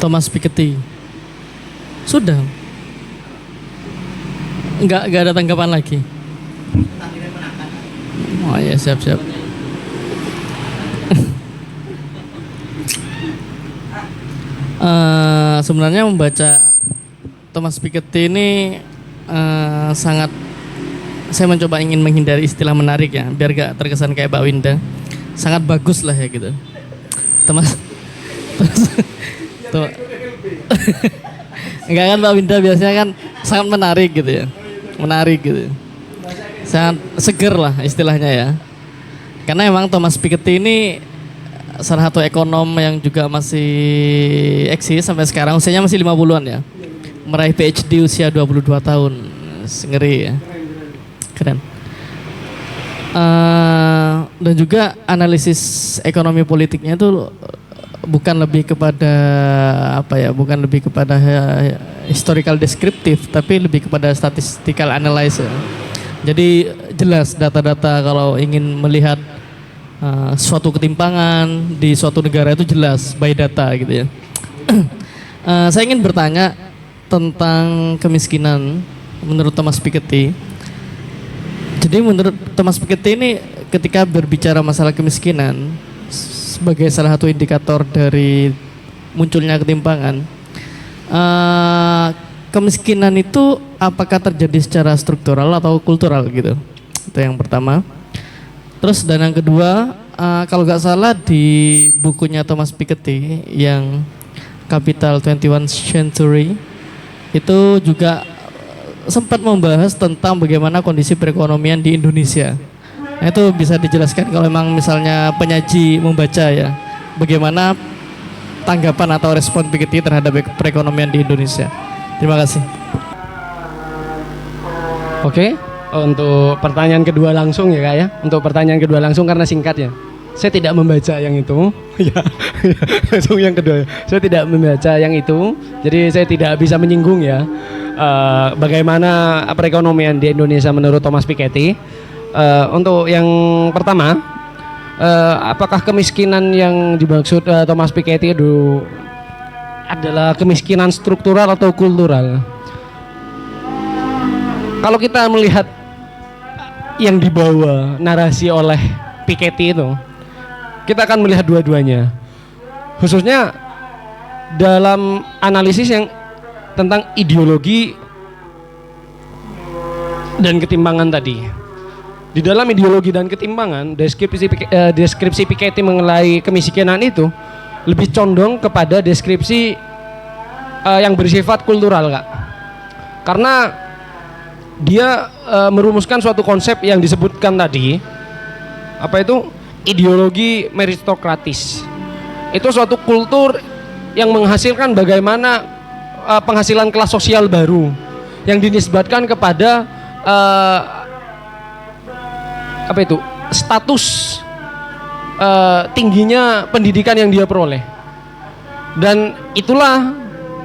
Thomas Piketty. Sudah. Enggak ada tanggapan lagi. Oh ya, siap. Sebenarnya membaca Thomas Piketty ini sangat, saya mencoba ingin menghindari istilah menarik ya, biar gak terkesan kayak Mbak Winda. Sangat bagus lah ya gitu. Thomas enggak kan Mbak Winda biasanya kan sangat menarik gitu ya. Menarik gitu. Sangat seger lah istilahnya ya. Karena emang Thomas Piketty ini salah satu ekonom yang juga masih eksis sampai sekarang, usianya masih 50-an ya. Meraih PhD usia 22 tahun. Ngeri ya. Keren. Dan juga analisis ekonomi politiknya itu bukan lebih kepada bukan lebih kepada historical deskriptif, tapi lebih kepada statistical analysis. Jadi jelas data-data kalau ingin melihat suatu ketimpangan di suatu negara itu jelas by data gitu ya. Saya ingin bertanya tentang kemiskinan menurut Thomas Piketty. Jadi menurut Thomas Piketty ini ketika berbicara masalah kemiskinan sebagai salah satu indikator dari munculnya ketimpangan, kemiskinan itu apakah terjadi secara struktural atau kultural gitu? Itu yang pertama. Terus dan yang kedua, kalau nggak salah di bukunya Thomas Piketty yang Capital 21st Century itu juga sempat membahas tentang bagaimana kondisi perekonomian di Indonesia. Nah, itu bisa dijelaskan kalau memang misalnya penyaji membaca ya, bagaimana tanggapan atau respon Piketty terhadap perekonomian di Indonesia. Terima kasih. Oke, untuk pertanyaan kedua langsung ya Kak ya. Untuk pertanyaan kedua langsung karena singkat ya. Saya tidak membaca yang itu. Ya, langsung yang kedua. Saya tidak membaca yang itu. Jadi saya tidak bisa menyinggung ya bagaimana perekonomian di Indonesia menurut Thomas Piketty. Untuk yang pertama, apakah kemiskinan yang dimaksud Thomas Piketty itu adalah kemiskinan struktural atau kultural? Kalau kita melihat yang dibawa narasi oleh Piketty itu, kita akan melihat dua-duanya. Khususnya dalam analisis yang tentang ideologi dan ketimpangan tadi. Di dalam ideologi dan ketimpangan, deskripsi Piketty mengenai kemiskinan itu lebih condong kepada deskripsi yang bersifat kultural, Kak. Karena dia merumuskan suatu konsep yang disebutkan tadi, apa itu? Ideologi meritokratis. Itu suatu kultur yang menghasilkan bagaimana penghasilan kelas sosial baru yang dinisbatkan kepada apa itu? Status tingginya pendidikan yang dia peroleh. Dan itulah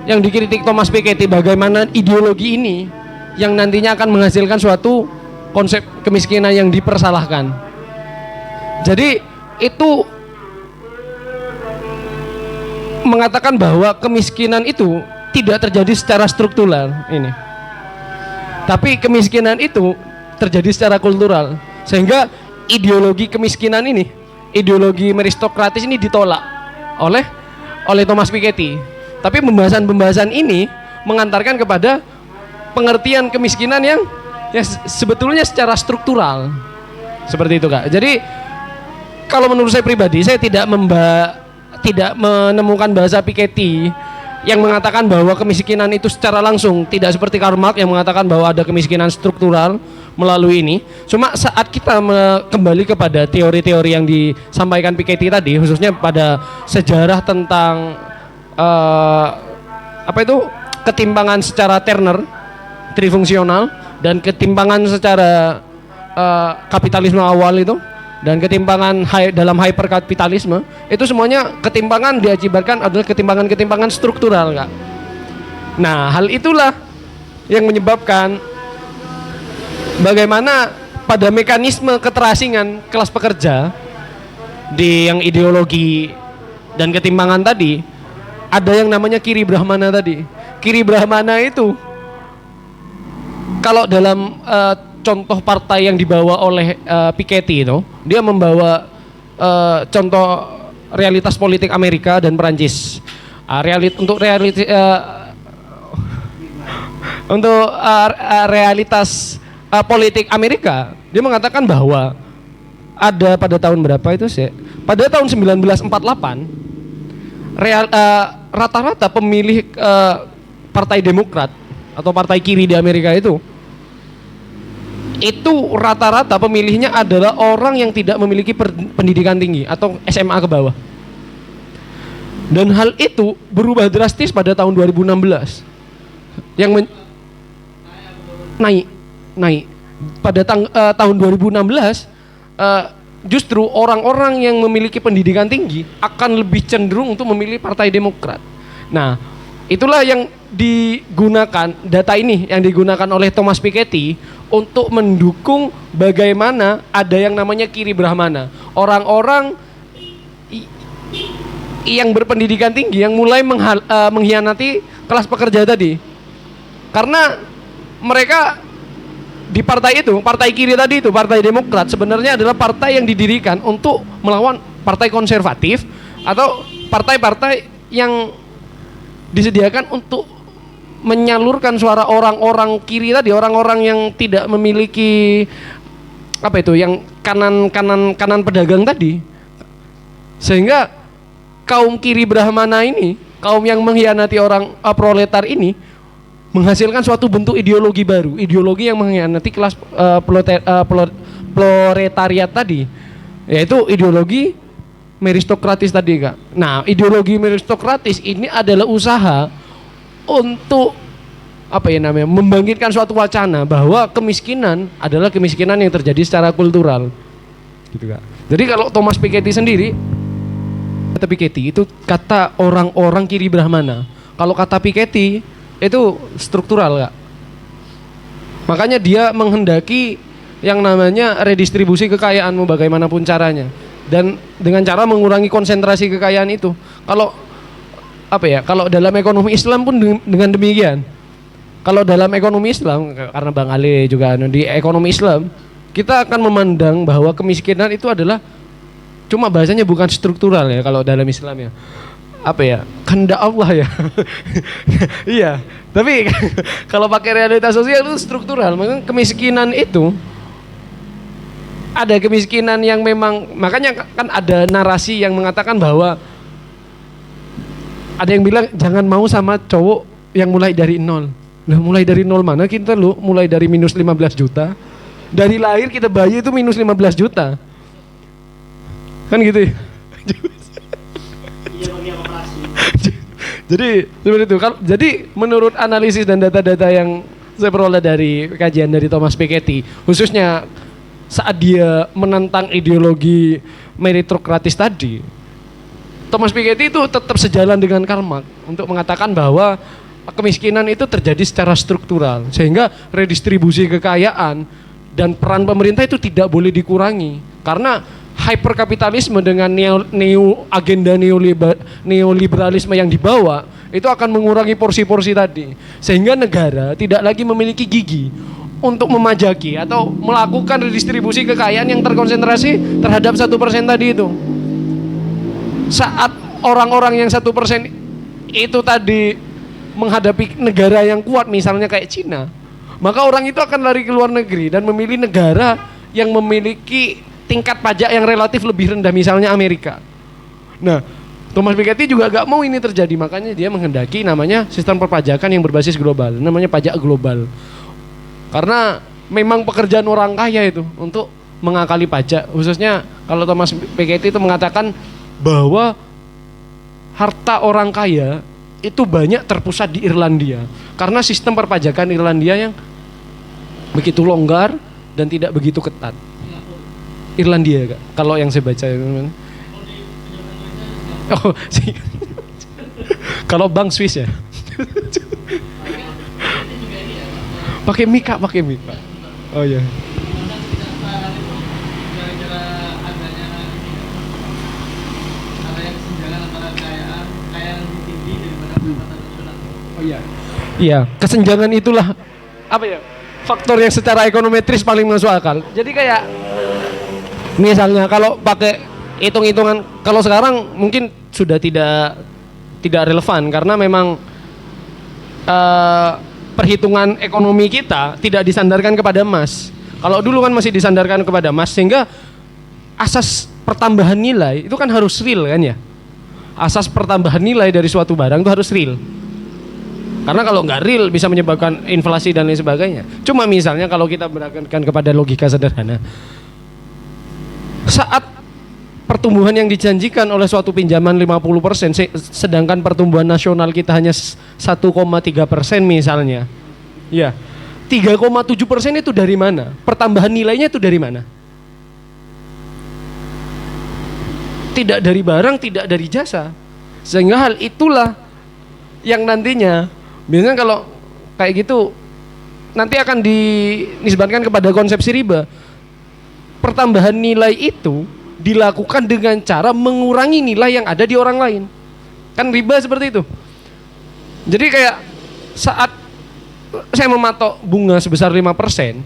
yang dikritik Thomas Piketty, bagaimana ideologi ini yang nantinya akan menghasilkan suatu konsep kemiskinan yang dipersalahkan. Jadi itu mengatakan bahwa kemiskinan itu tidak terjadi secara struktural ini, tapi kemiskinan itu terjadi secara kultural, sehingga ideologi kemiskinan ini, ideologi meritokratis ini ditolak oleh Thomas Piketty. Tapi pembahasan ini mengantarkan kepada pengertian kemiskinan yang sebetulnya secara struktural, seperti itu, Kak. Jadi kalau menurut saya pribadi, saya tidak menemukan bahasa Piketty yang mengatakan bahwa kemiskinan itu secara langsung, tidak seperti Karl Marx yang mengatakan bahwa ada kemiskinan struktural melalui ini. Cuma saat kita kembali kepada teori-teori yang disampaikan Piketty tadi, khususnya pada sejarah tentang apa itu, ketimpangan secara Turner trifungsional dan ketimpangan secara kapitalisme awal itu, dan ketimpangan dalam hyperkapitalisme, itu semuanya ketimpangan diakibatkan adalah ketimpangan struktural, Kak. Nah, hal itulah yang menyebabkan bagaimana pada mekanisme keterasingan kelas pekerja di yang ideologi dan ketimpangan tadi ada yang namanya kiri Brahmana tadi. Kiri Brahmana itu kalau dalam contoh partai yang dibawa oleh Piketty itu, dia membawa contoh realitas politik Amerika dan Perancis. Untuk realitas politik Amerika, dia mengatakan bahwa ada pada tahun berapa itu sih? Pada tahun 1948 rata-rata pemilih Partai Demokrat atau Partai Kiri di Amerika itu rata-rata pemilihnya adalah orang yang tidak memiliki pendidikan tinggi atau SMA ke bawah. Dan hal itu berubah drastis pada tahun 2016 yang naik pada tahun 2016. Justru orang-orang yang memiliki pendidikan tinggi akan lebih cenderung untuk memilih Partai Demokrat. Nah, itulah yang digunakan, data ini yang digunakan oleh Thomas Piketty untuk mendukung bagaimana ada yang namanya kiri Brahmana. Orang-orang yang berpendidikan tinggi yang mulai mengkhianati kelas pekerja tadi. Karena mereka di partai itu, partai kiri tadi itu, Partai Demokrat sebenarnya adalah partai yang didirikan untuk melawan partai konservatif atau partai-partai yang disediakan untuk menyalurkan suara orang-orang kiri tadi, orang-orang yang tidak memiliki yang kanan pedagang tadi. Sehingga kaum kiri Brahmana ini, kaum yang mengkhianati orang proletar ini menghasilkan suatu bentuk ideologi baru, ideologi yang mengkhianati kelas proletariat tadi, yaitu ideologi meristokratis tadi, Kak. Nah, ideologi meristokratis ini adalah usaha untuk membangkitkan suatu wacana bahwa kemiskinan adalah kemiskinan yang terjadi secara kultural, gitu, Kak. Jadi kalau Thomas Piketty sendiri, kata Piketty itu kata orang-orang kiri Brahmana. Kalau kata Piketty itu struktural, Kak. Makanya dia menghendaki yang namanya redistribusi kekayaan bagaimanapun caranya, dan dengan cara mengurangi konsentrasi kekayaan itu. Kalau dalam ekonomi Islam pun dengan demikian. Kalau dalam ekonomi Islam, karena Bang Ali juga di ekonomi Islam, kita akan memandang bahwa kemiskinan itu adalah cuma bahasanya bukan struktural ya kalau dalam Islam ya. Kehendak Allah ya. Iya, tapi kalau pakai realitas sosial itu struktural. Kemiskinan itu ada kemiskinan yang memang, makanya kan ada narasi yang mengatakan bahwa ada yang bilang jangan mau sama cowok yang mulai dari nol. Nah, mulai dari nol mana kita mulai dari minus 15 juta. Dari lahir kita bayi itu minus 15 juta. Kan gitu ya. Jadi seperti itu. Jadi menurut analisis dan data-data yang saya peroleh dari kajian dari Thomas Piketty, khususnya saat dia menentang ideologi meritokratis tadi, Thomas Piketty itu tetap sejalan dengan Karl Marx untuk mengatakan bahwa kemiskinan itu terjadi secara struktural, sehingga redistribusi kekayaan dan peran pemerintah itu tidak boleh dikurangi, karena hyperkapitalisme dengan agenda neoliberalisme yang dibawa itu akan mengurangi porsi-porsi tadi, sehingga negara tidak lagi memiliki gigi untuk memajaki atau melakukan redistribusi kekayaan yang terkonsentrasi terhadap 1% tadi itu. Saat orang-orang yang 1% itu tadi menghadapi negara yang kuat, misalnya kayak Cina, maka orang itu akan lari ke luar negeri dan memilih negara yang memiliki tingkat pajak yang relatif lebih rendah, misalnya Amerika. Nah, Thomas Piketty juga gak mau ini terjadi, makanya dia menghendaki namanya sistem perpajakan yang berbasis global, namanya pajak global. Karena memang pekerjaan orang kaya itu untuk mengakali pajak, khususnya kalau Thomas Piketty itu mengatakan bahwa harta orang kaya itu banyak terpusat di Irlandia, karena sistem perpajakan Irlandia yang begitu longgar dan tidak begitu ketat. Irlandia, Kak, kalau yang saya baca. Oh, kalau Bank Swiss ya. Pakai mic, Kak, pakai mic, Pak. Oh ya. Ada yang kesenjangan antara kekayaan yang tinggi Iya, kesenjangan itulah apa ya? Faktor yang secara ekonometris paling masuk akal. Jadi kayak misalnya kalau pakai hitung-hitungan, kalau sekarang mungkin sudah tidak relevan karena memang perhitungan ekonomi kita tidak disandarkan kepada emas. Kalau dulu kan masih disandarkan kepada emas, sehingga asas pertambahan nilai itu kan harus real kan ya. Asas pertambahan nilai dari suatu barang itu harus real. Karena kalau nggak real bisa menyebabkan inflasi dan lain sebagainya. Cuma misalnya kalau kita berangkatkan kepada logika sederhana, saat pertumbuhan yang dijanjikan oleh suatu pinjaman 50%, sedangkan pertumbuhan nasional kita hanya 1,3% misalnya, ya 3,7% itu dari mana? Pertambahan nilainya itu dari mana? Tidak dari barang, tidak dari jasa. Sehingga hal itulah yang nantinya, biasanya kalau kayak gitu nanti akan dinisbatkan kepada konsepsi riba. Pertambahan nilai itu dilakukan dengan cara mengurangi nilai yang ada di orang lain. Kan riba seperti itu. Jadi kayak saat saya mematok bunga sebesar 5%,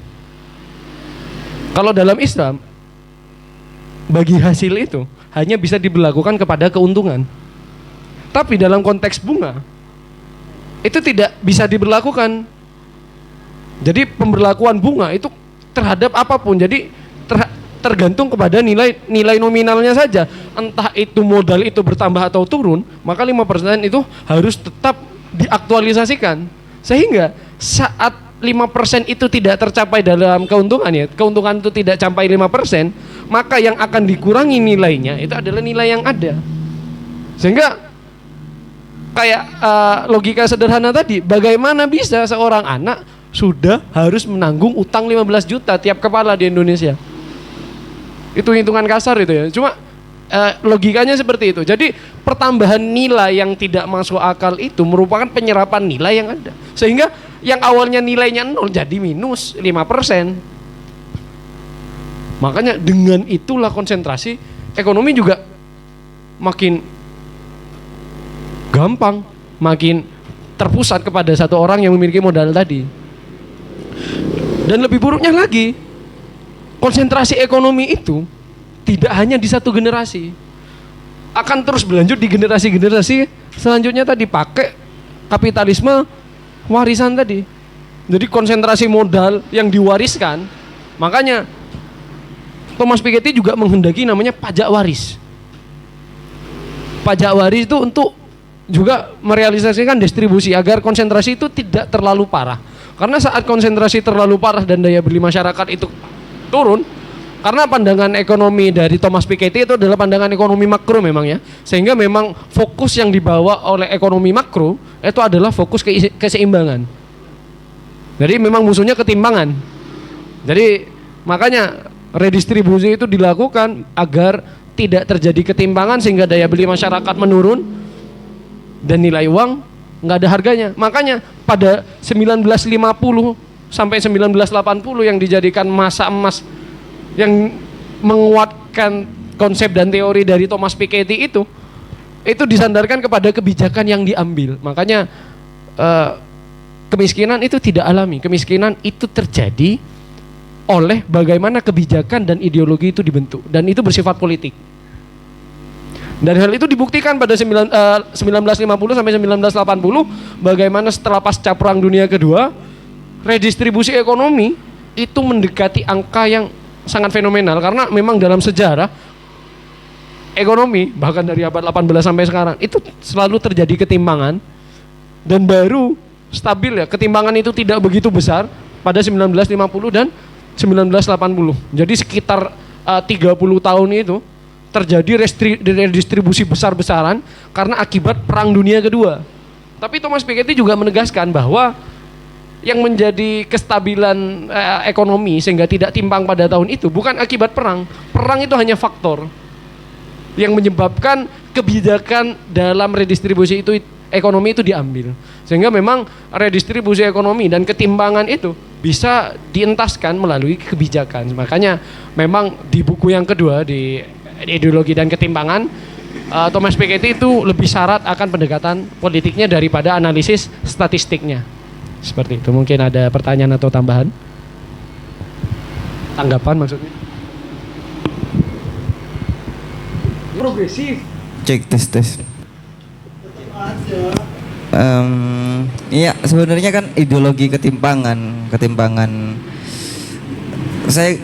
kalau dalam Islam bagi hasil itu hanya bisa diberlakukan kepada keuntungan. Tapi dalam konteks bunga itu tidak bisa diberlakukan. Jadi pemberlakuan bunga itu terhadap apapun. Jadi tergantung kepada nilai nominalnya saja. Entah itu modal itu bertambah atau turun, maka 5% itu harus tetap diaktualisasikan. Sehingga saat 5% itu tidak tercapai dalam keuntungan, ya, keuntungan itu tidak sampai 5%, maka yang akan dikurangi nilainya itu adalah nilai yang ada. Sehingga kayak logika sederhana tadi, bagaimana bisa seorang anak sudah harus menanggung utang 15 juta tiap kepala di Indonesia? Itu hitungan kasar itu ya. Cuma logikanya seperti itu. Jadi pertambahan nilai yang tidak masuk akal itu merupakan penyerapan nilai yang ada. Sehingga yang awalnya nilainya 0 jadi minus 5%. Makanya dengan itulah konsentrasi ekonomi juga makin gampang, makin terpusat kepada satu orang yang memiliki modal tadi. Dan lebih buruknya lagi, konsentrasi ekonomi itu tidak hanya di satu generasi, akan terus berlanjut di generasi-generasi selanjutnya tadi, pakai kapitalisme warisan tadi. Jadi konsentrasi modal yang diwariskan. Makanya Thomas Piketty juga menghendaki namanya pajak waris. Pajak waris itu untuk juga merealisasikan distribusi agar konsentrasi itu tidak terlalu parah. Karena saat konsentrasi terlalu parah dan daya beli masyarakat itu turun, karena pandangan ekonomi dari Thomas Piketty itu adalah pandangan ekonomi makro memang ya, sehingga memang fokus yang dibawa oleh ekonomi makro itu adalah fokus keseimbangan. Jadi memang musuhnya ketimbangan. Jadi makanya redistribusi itu dilakukan agar tidak terjadi ketimpangan sehingga daya beli masyarakat menurun dan nilai uang nggak ada harganya. Makanya pada 1950 sampai 1980 yang dijadikan masa emas yang menguatkan konsep dan teori dari Thomas Piketty itu disandarkan kepada kebijakan yang diambil. Makanya kemiskinan itu tidak alami. Kemiskinan itu terjadi oleh bagaimana kebijakan dan ideologi itu dibentuk, dan itu bersifat politik. Dan hal itu dibuktikan pada 1950 sampai 1980 bagaimana setelah pasca Perang Dunia Kedua redistribusi ekonomi itu mendekati angka yang sangat fenomenal, karena memang dalam sejarah ekonomi bahkan dari abad 18 sampai sekarang itu selalu terjadi ketimpangan dan baru stabil ya. Ketimpangan itu tidak begitu besar pada 1950 dan 1980. Jadi sekitar 30 tahun itu terjadi redistribusi besar-besaran karena akibat Perang Dunia Kedua. Tapi Thomas Piketty juga menegaskan bahwa yang menjadi kestabilan ekonomi sehingga tidak timpang pada tahun itu bukan akibat perang. Perang itu hanya faktor yang menyebabkan kebijakan dalam redistribusi itu ekonomi itu diambil. Sehingga memang redistribusi ekonomi dan ketimbangan itu bisa dientaskan melalui kebijakan. Makanya memang di buku yang kedua di ideologi dan ketimpangan Thomas Piketty itu lebih syarat akan pendekatan politiknya daripada analisis statistiknya. Seperti itu. Mungkin ada pertanyaan atau tambahan? Tanggapan maksudnya? Progresif. Cek tes. Iya sebenarnya kan ideologi ketimpangan saya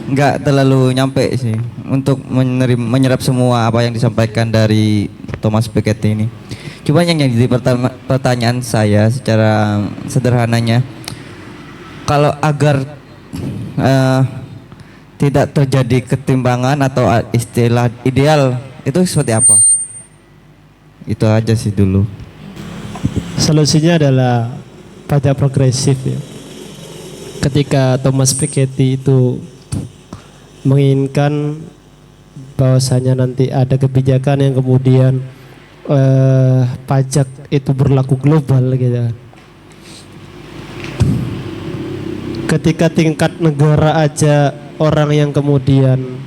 nggak terlalu nyampe sih untuk menyerap semua apa yang disampaikan dari Thomas Piketty ini. Cuma yang jadi pertanyaan saya secara sederhananya, kalau agar tidak terjadi ketimpangan atau istilah ideal itu seperti apa? Itu aja sih dulu. Solusinya adalah pajak progresif ya. Ketika Thomas Piketty itu menginginkan bahwasanya nanti ada kebijakan yang kemudian pajak itu berlaku global gitu. Ketika tingkat negara aja orang yang kemudian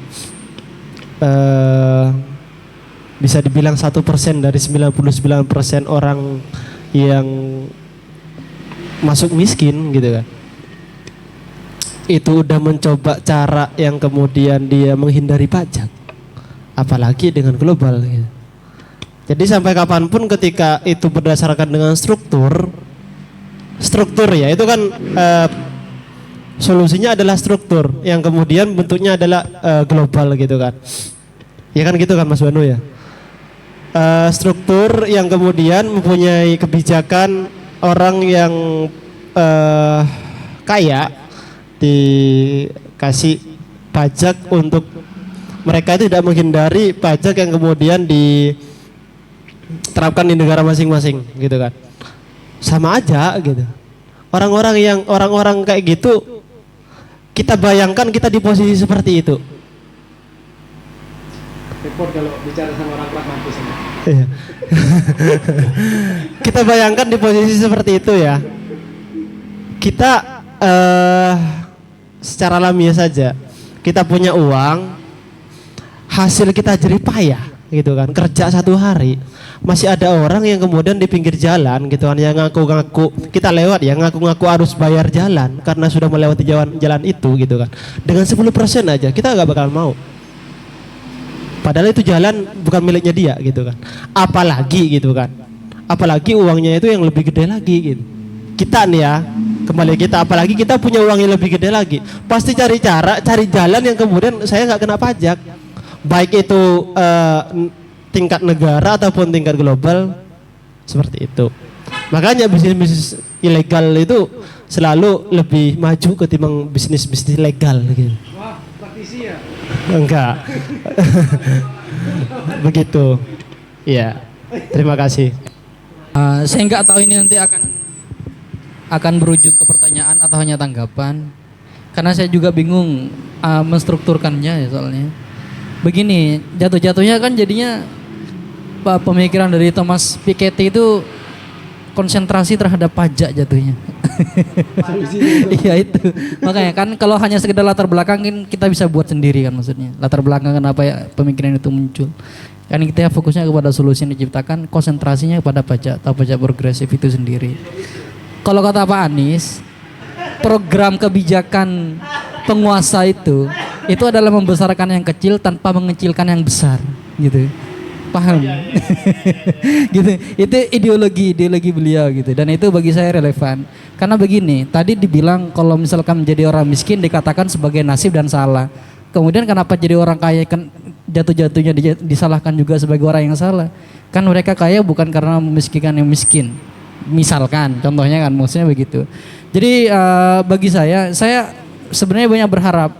bisa dibilang 1% dari 99% orang yang masuk miskin gitu kan, itu udah mencoba cara yang kemudian dia menghindari pajak, apalagi dengan global gitu. Jadi sampai kapanpun ketika itu berdasarkan dengan struktur ya itu kan solusinya adalah struktur yang kemudian bentuknya adalah global gitu kan. Ya kan gitu kan Mas Banu ya. Struktur yang kemudian mempunyai kebijakan orang yang kaya dikasih pajak untuk mereka itu tidak menghindari pajak yang kemudian diterapkan di negara masing-masing gitu kan. Sama aja gitu. Orang-orang kayak gitu, kita bayangkan kita di posisi seperti itu. Repot kalau bicara sama orang pragmatis. Iya. Kita bayangkan di posisi seperti itu ya. Kita secara alamiah saja, kita punya uang, hasil kita jerih payah gitu kan, kerja 1 hari, masih ada orang yang kemudian di pinggir jalan gitu kan, yang ngaku-ngaku kita lewat ya, ngaku-ngaku harus bayar jalan karena sudah melewati jalan itu gitu kan, dengan 10% aja kita nggak bakal mau, padahal itu jalan bukan miliknya dia gitu kan, apalagi gitu kan, apalagi uangnya itu yang lebih gede lagi gitu. Kita nih ya, kembali kita, apalagi kita punya uang yang lebih gede lagi, pasti cari jalan yang kemudian saya nggak kena pajak, baik itu tingkat negara ataupun tingkat global, seperti itu. Makanya bisnis ilegal itu selalu lebih maju ketimbang bisnis legal gitu. Wah, praktisi ya? Enggak. Begitu. Iya. Terima kasih. Saya nggak tahu ini nanti akan berujung ke pertanyaan atau hanya tanggapan, karena saya juga bingung menstrukturkannya ya, soalnya begini, jatuh-jatuhnya kan jadinya pemikiran dari Thomas Piketty itu konsentrasi terhadap pajak jatuhnya. Iya itu, makanya kan kalau hanya sekedar latar belakang kan kita bisa buat sendiri kan, maksudnya latar belakang kenapa ya pemikiran itu muncul, kan kita fokusnya kepada solusi yang diciptakan, konsentrasinya kepada pajak atau pajak progresif itu sendiri. Kalau kata Pak Anies, program kebijakan penguasa itu adalah membesarkan yang kecil tanpa mengecilkan yang besar, gitu. Paham? Gitu. Itu ideologi beliau gitu, dan itu bagi saya relevan. Karena begini, tadi dibilang kalau misalkan menjadi orang miskin dikatakan sebagai nasib dan salah. Kemudian kenapa jadi orang kaya kan jatuh-jatuhnya disalahkan juga sebagai orang yang salah? Kan mereka kaya bukan karena memiskinkan yang miskin. Misalkan contohnya kan, maksudnya begitu. Jadi bagi saya sebenarnya banyak berharap,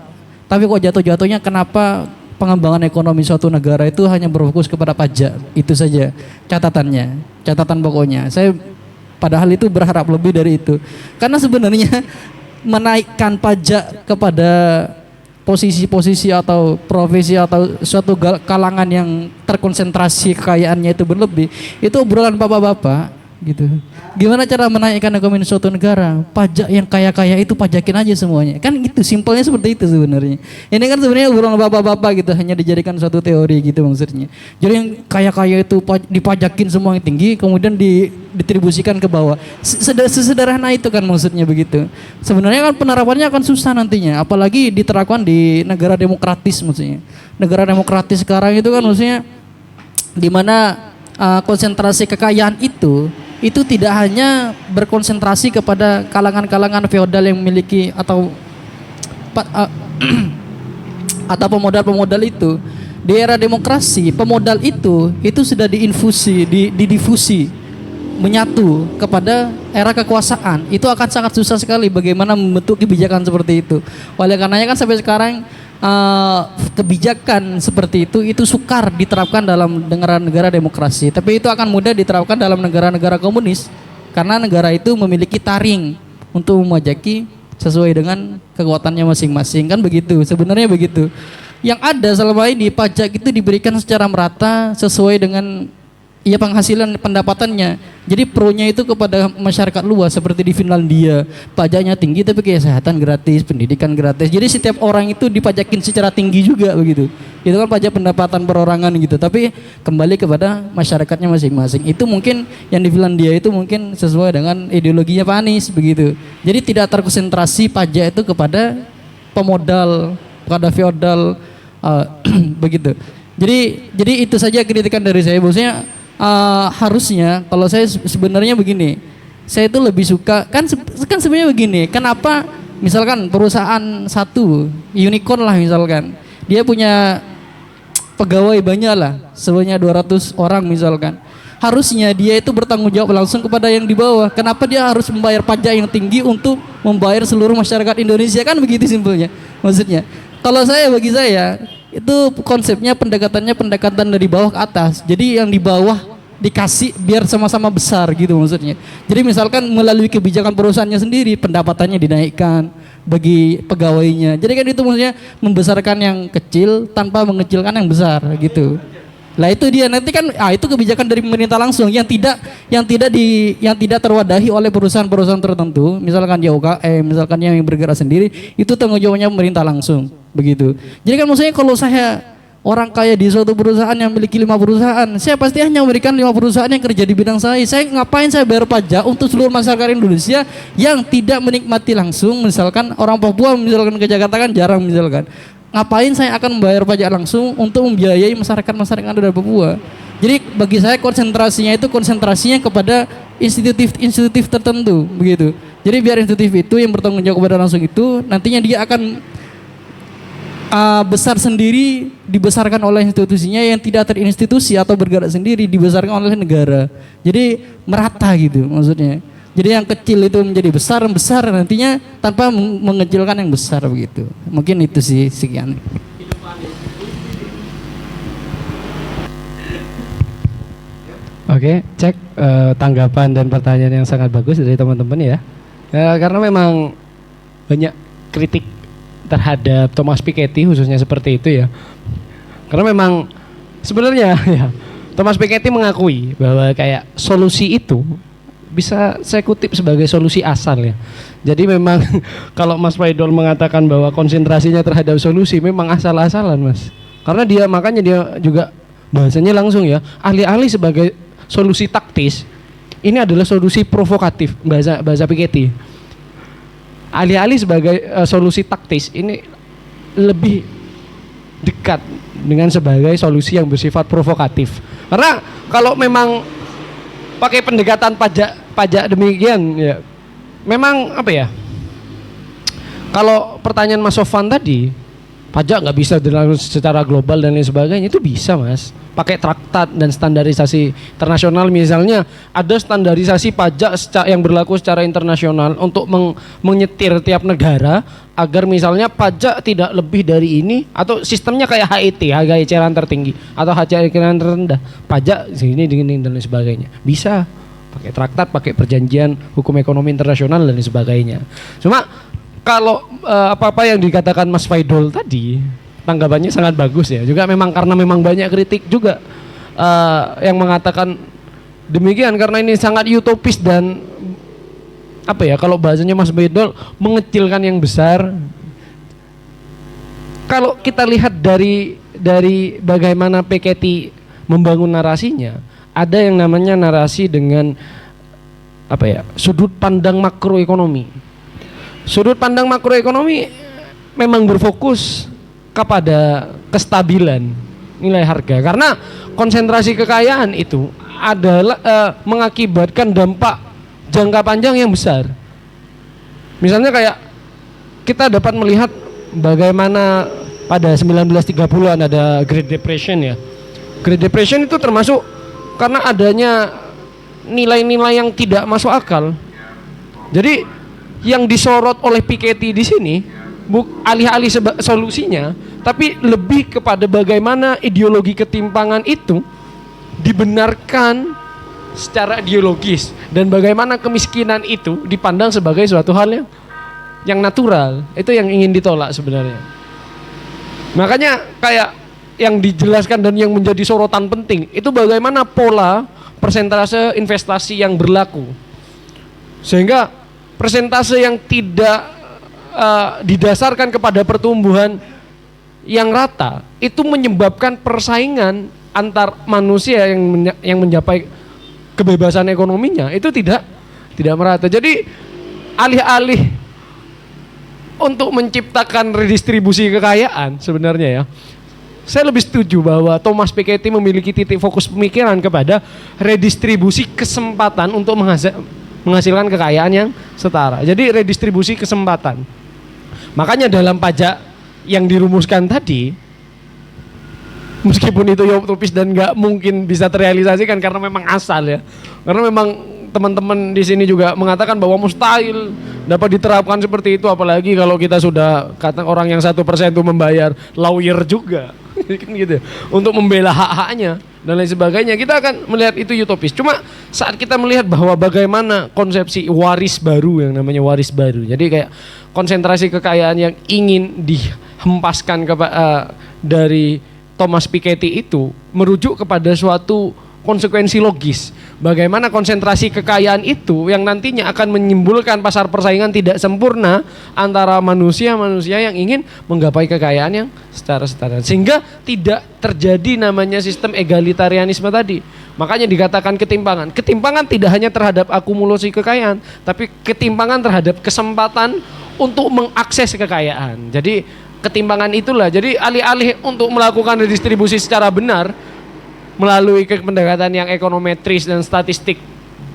tapi kok jatuh-jatuhnya kenapa pengembangan ekonomi suatu negara itu hanya berfokus kepada pajak, itu saja catatan pokoknya. Saya padahal itu berharap lebih dari itu, karena sebenarnya menaikkan pajak kepada posisi-posisi atau profesi atau suatu kalangan yang terkonsentrasi kekayaannya itu berlebih, itu obrolan bapak-bapak gitu. Gimana cara menaikkan ekonomi suatu negara? Pajak yang kaya-kaya itu pajakin aja semuanya. Kan gitu, simpelnya seperti itu sebenarnya. Ini kan sebenarnya obrolan bapak-bapak gitu, hanya dijadikan suatu teori gitu maksudnya. Jadi yang kaya-kaya itu dipajakin semua yang tinggi, kemudian didistribusikan ke bawah. Sesederhana itu kan maksudnya begitu. Sebenarnya kan penerapannya akan susah nantinya, apalagi diterapkan di negara demokratis maksudnya. Negara demokratis sekarang itu kan maksudnya di mana konsentrasi kekayaan itu tidak hanya berkonsentrasi kepada kalangan-kalangan feodal yang memiliki atau pemodal-pemodal itu. Di era demokrasi, pemodal itu sudah didifusi, menyatu kepada era kekuasaan. Itu akan sangat susah sekali bagaimana membentuk kebijakan seperti itu. Oleh karenanya kan sampai sekarang kebijakan seperti itu sukar diterapkan dalam negara-negara demokrasi, tapi itu akan mudah diterapkan dalam negara-negara komunis karena negara itu memiliki taring untuk memajaki sesuai dengan kekuatannya masing-masing, kan begitu sebenarnya begitu. Yang ada selama ini pajak itu diberikan secara merata sesuai dengan penghasilan pendapatannya. Jadi pro-nya itu kepada masyarakat luas seperti di Finlandia, pajaknya tinggi tapi kesehatan gratis, pendidikan gratis. Jadi setiap orang itu dipajakin secara tinggi juga begitu. Itu kan pajak pendapatan perorangan gitu. Tapi kembali kepada masyarakatnya masing-masing. Itu mungkin yang di Finlandia itu mungkin sesuai dengan ideologinya Pak Anies begitu. Jadi tidak terkonsentrasi pajak itu kepada pemodal, kepada feodal begitu. Jadi itu saja kritikan dari saya. Maksudnya harusnya kalau saya sebenarnya begini, saya itu lebih suka kan sebenarnya begini, kenapa misalkan perusahaan satu unicorn lah misalkan, dia punya pegawai banyak lah, sebanyak 200 orang misalkan, harusnya dia itu bertanggung jawab langsung kepada yang di bawah. Kenapa dia harus membayar pajak yang tinggi untuk membayar seluruh masyarakat Indonesia? Kan begitu simpelnya maksudnya. Kalau bagi saya itu konsepnya pendekatan dari bawah ke atas. Jadi yang di bawah dikasih biar sama-sama besar gitu maksudnya. Jadi misalkan melalui kebijakan perusahaannya sendiri pendapatannya dinaikkan bagi pegawainya. Jadi kan itu maksudnya membesarkan yang kecil tanpa mengecilkan yang besar gitu. Lah itu dia nanti kan itu kebijakan dari pemerintah langsung yang tidak terwadahi oleh perusahaan-perusahaan tertentu, misalkan UMKM, misalkan yang bergerak sendiri, itu tanggung jawabnya pemerintah langsung begitu. Jadi kan maksudnya kalau saya orang kaya di suatu perusahaan yang memiliki 5 perusahaan, saya pasti hanya memberikan 5 perusahaan yang kerja di bidang saya. Saya ngapain saya bayar pajak untuk seluruh masyarakat Indonesia yang tidak menikmati langsung, misalkan orang Papua misalkan ke Jakarta kan jarang misalkan. Ngapain saya akan membayar pajak langsung untuk membiayai masyarakat dari Papua? Jadi bagi saya konsentrasinya kepada institutif tertentu begitu. Jadi biar institutif itu yang bertanggung jawab kepada langsung itu nantinya dia akan besar sendiri, dibesarkan oleh institusinya, yang tidak terinstitusi atau bergerak sendiri dibesarkan oleh negara. Jadi merata gitu maksudnya. Jadi yang kecil itu menjadi besar nantinya tanpa mengecilkan yang besar begitu. Mungkin itu sih, sekian. Oke, cek tanggapan dan pertanyaan yang sangat bagus dari teman-teman ya. Karena memang banyak kritik terhadap Thomas Piketty khususnya seperti itu ya. Karena memang sebenarnya ya Thomas Piketty mengakui bahwa kayak solusi itu bisa saya kutip sebagai solusi asal ya. Jadi memang kalau Mas Faidol mengatakan bahwa konsentrasinya terhadap solusi memang asal-asalan Mas. Karena makanya dia juga bahasanya langsung ya, alih-alih sebagai solusi taktis, ini adalah solusi provokatif bahasa Piketty. Alih-alih sebagai solusi taktis, ini lebih dekat dengan sebagai solusi yang bersifat provokatif. Karena kalau memang pakai pendekatan pajak demikian ya, memang apa ya, kalau pertanyaan Mas Sofwan tadi, pajak nggak bisa dilakukan secara global dan lain sebagainya, itu bisa Mas, pakai traktat dan standarisasi internasional. Misalnya ada standarisasi pajak yang berlaku secara internasional untuk menyetir tiap negara agar misalnya pajak tidak lebih dari ini, atau sistemnya kayak HET, harga eceran tertinggi, atau harga eceran terendah, pajak segini dan lain sebagainya. Bisa pakai traktat, pakai perjanjian hukum ekonomi internasional dan lain sebagainya. Cuma kalau apa-apa yang dikatakan Mas Faidol tadi, tanggapannya sangat bagus ya. Juga memang karena memang banyak kritik juga yang mengatakan demikian karena ini sangat utopis dan apa ya, kalau bahasanya Mas Bedol, mengecilkan yang besar. Kalau kita lihat dari bagaimana Piketty membangun narasinya, ada yang namanya narasi dengan apa ya, sudut pandang makroekonomi. Sudut pandang makroekonomi memang berfokus kepada kestabilan nilai harga, karena konsentrasi kekayaan itu adalah mengakibatkan dampak jangka panjang yang besar. Misalnya kayak kita dapat melihat bagaimana pada 1930-an ada Great Depression ya. Great Depression itu termasuk karena adanya nilai-nilai yang tidak masuk akal. Jadi yang disorot oleh Piketty di sini alih-alih solusinya, tapi lebih kepada bagaimana ideologi ketimpangan itu dibenarkan secara ideologis dan bagaimana kemiskinan itu dipandang sebagai suatu hal yang natural. Itu yang ingin ditolak sebenarnya. Makanya kayak yang dijelaskan dan yang menjadi sorotan penting itu bagaimana pola persentase investasi yang berlaku, sehingga persentase yang tidak didasarkan kepada pertumbuhan yang rata itu menyebabkan persaingan antar manusia yang mencapai kebebasan ekonominya itu tidak merata. Jadi alih-alih untuk menciptakan redistribusi kekayaan sebenarnya ya, saya lebih setuju bahwa Thomas Piketty memiliki titik fokus pemikiran kepada redistribusi kesempatan untuk menghasilkan kekayaan yang setara. Jadi redistribusi kesempatan. Makanya dalam pajak yang dirumuskan tadi, meskipun itu utopis dan nggak mungkin bisa terrealisasikan karena memang asal ya, karena memang teman-teman di sini juga mengatakan bahwa mustahil dapat diterapkan seperti itu, apalagi kalau kita sudah kata orang yang 1% itu membayar lawyer juga gitu untuk membela hak-haknya dan lain sebagainya. Kita akan melihat itu utopis. Cuma saat kita melihat bahwa bagaimana konsepsi waris baru, yang namanya waris baru, jadi kayak konsentrasi kekayaan yang ingin dihempaskan dari Thomas Piketty itu merujuk kepada suatu konsekuensi logis. Bagaimana konsentrasi kekayaan itu yang nantinya akan menimbulkan pasar persaingan tidak sempurna antara manusia-manusia yang ingin menggapai kekayaan yang secara setara, sehingga tidak terjadi namanya sistem egalitarianisme tadi. Makanya dikatakan ketimpangan. Ketimpangan tidak hanya terhadap akumulasi kekayaan, tapi ketimpangan terhadap kesempatan untuk mengakses kekayaan. Jadi ketimpangan itulah. Jadi alih-alih untuk melakukan redistribusi secara benar melalui pendekatan yang ekonometris dan statistik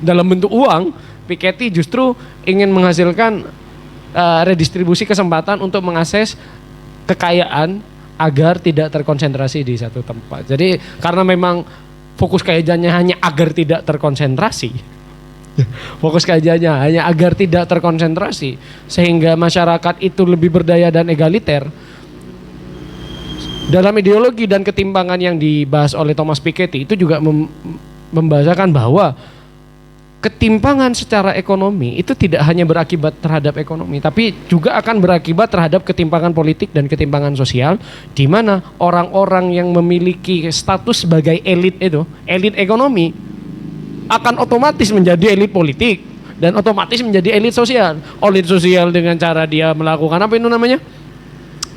dalam bentuk uang, Piketty justru ingin menghasilkan redistribusi kesempatan untuk mengakses kekayaan agar tidak terkonsentrasi di satu tempat. Jadi karena memang fokus kajiannya hanya agar tidak terkonsentrasi, fokus kajiannya hanya agar tidak terkonsentrasi, sehingga masyarakat itu lebih berdaya dan egaliter. Dalam ideologi dan ketimpangan yang dibahas oleh Thomas Piketty itu juga membahasakan bahwa ketimpangan secara ekonomi itu tidak hanya berakibat terhadap ekonomi, tapi juga akan berakibat terhadap ketimpangan politik dan ketimpangan sosial, di mana orang-orang yang memiliki status sebagai elit itu, elit ekonomi, akan otomatis menjadi elit politik dan otomatis menjadi elit sosial. Elit sosial dengan cara dia melakukan apa itu namanya?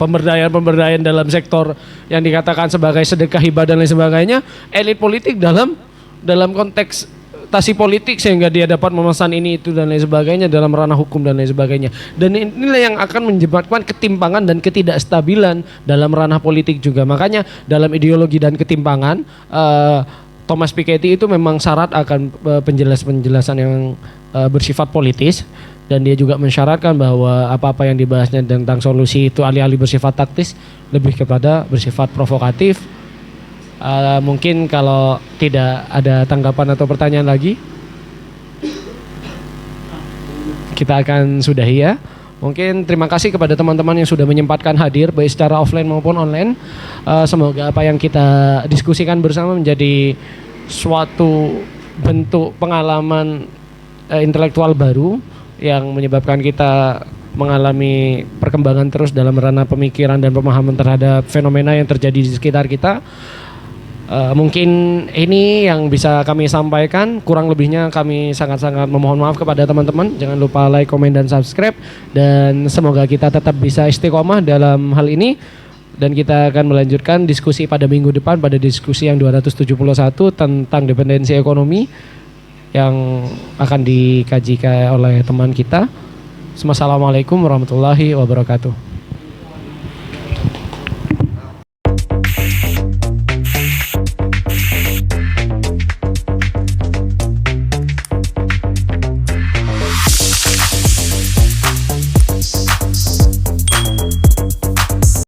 Pemberdayaan dalam sektor yang dikatakan sebagai sedekah, hibah dan lain sebagainya. Elit politik dalam konteks tasi politik, sehingga dia dapat memesan ini itu dan lain sebagainya dalam ranah hukum dan lain sebagainya. Dan inilah yang akan menyebabkan ketimpangan dan ketidakstabilan dalam ranah politik juga. Makanya dalam ideologi dan ketimpangan, Thomas Piketty itu memang syarat akan penjelasan yang bersifat politis. Dan dia juga mensyaratkan bahwa apa-apa yang dibahasnya tentang solusi itu alih-alih bersifat taktis, lebih kepada bersifat provokatif. Mungkin kalau tidak ada tanggapan atau pertanyaan lagi, kita akan sudahi ya. Mungkin terima kasih kepada teman-teman yang sudah menyempatkan hadir baik secara offline maupun online. Semoga apa yang kita diskusikan bersama menjadi suatu bentuk pengalaman intelektual baru yang menyebabkan kita mengalami perkembangan terus dalam ranah pemikiran dan pemahaman terhadap fenomena yang terjadi di sekitar kita. Mungkin ini yang bisa kami sampaikan, kurang lebihnya kami sangat-sangat memohon maaf kepada teman-teman. Jangan lupa like, komen, dan subscribe, dan semoga kita tetap bisa istiqomah dalam hal ini, dan kita akan melanjutkan diskusi pada minggu depan pada diskusi yang 271 tentang dependensi ekonomi yang akan dikaji oleh teman kita. Assalamualaikum warahmatullahi wabarakatuh.